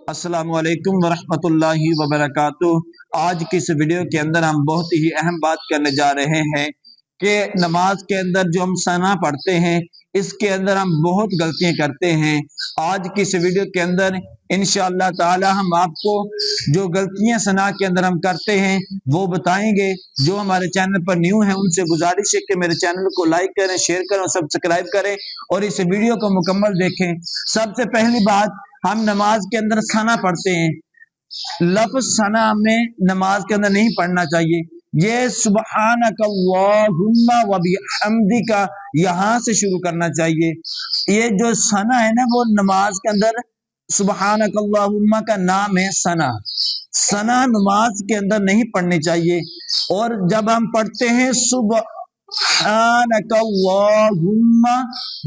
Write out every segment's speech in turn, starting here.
السلام علیکم ورحمۃ اللہ وبرکاتہ۔ آج کی اس ویڈیو کے اندر ہم بہت ہی اہم بات کرنے جا رہے ہیں کہ نماز کے اندر جو ہم ثنا پڑھتے ہیں اس کے اندر ہم بہت غلطیاں کرتے ہیں۔ آج کی اس ویڈیو کے اندر انشاءاللہ تعالی ہم آپ کو جو غلطیاں ثنا کے اندر ہم کرتے ہیں وہ بتائیں گے۔ جو ہمارے چینل پر نیو ہیں ان سے گزارش ہے کہ میرے چینل کو لائک کریں، شیئر کریں اور سبسکرائب کریں اور اس ویڈیو کو مکمل دیکھیں۔ سب سے پہلی بات، ہم نماز کے اندر ثنا پڑھتے ہیں، لفظ ثنا میں نماز کے اندر نہیں پڑھنا چاہیے۔ یہ سبحانک اللہم و بحمدک یہاں سے شروع کرنا چاہیے۔ یہ جو ثنا ہے نا وہ نماز کے اندر سبحانک اللہم کا نام ہے ثنا۔ ثنا نماز کے اندر نہیں پڑھنی چاہیے۔ اور جب ہم پڑھتے ہیں سبحانک اللہم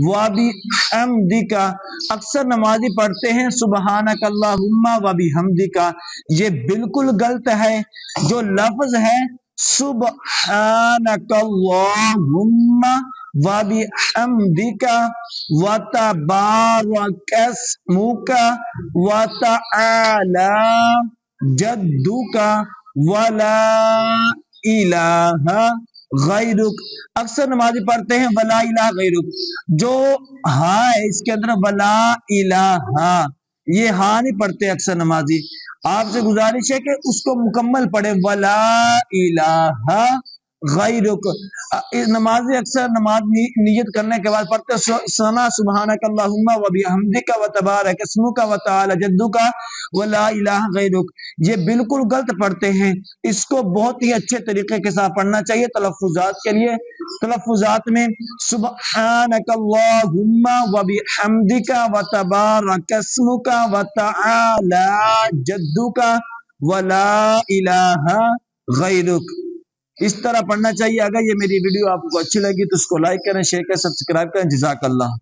و بحمدک، اکثر نمازی پڑھتے ہیں سبحانک اللہم و بحمدک، یہ بالکل غلط ہے۔ جو لفظ ہے سبحانک اللہم و بحمدک و تبارک اسمک و تعالی جدک ولا الہ غیرک، اکثر نمازی پڑھتے ہیں ولا الہ غیرک، جو ہاں ہے اس کے اندر ولا الہ، یہ ہاں نہیں پڑھتے اکثر نمازی۔ آپ سے گزارش ہے کہ اس کو مکمل پڑھے، ولا الہ غیرک۔ نمازی اکثر نماز نیت کرنے کے بعد پڑھتے ثنا سبحانک اللہم و بحمدک و تبارک اسمک و تعالی جدک ولا الہ غیرک، یہ بالکل غلط پڑھتے ہیں۔ اس کو بہت ہی اچھے طریقے کے ساتھ پڑھنا چاہیے تلفظات کے لیے۔ تلفظات میں سبحانک اللہم و بحمدک و تبارک اسمک و تعالی جدک ولا الہ غیرک، اس طرح پڑھنا چاہیے۔ اگر یہ میری ویڈیو آپ کو اچھی لگی تو اس کو لائک کریں، شیئر کریں، سبسکرائب کریں۔ جزاک اللہ۔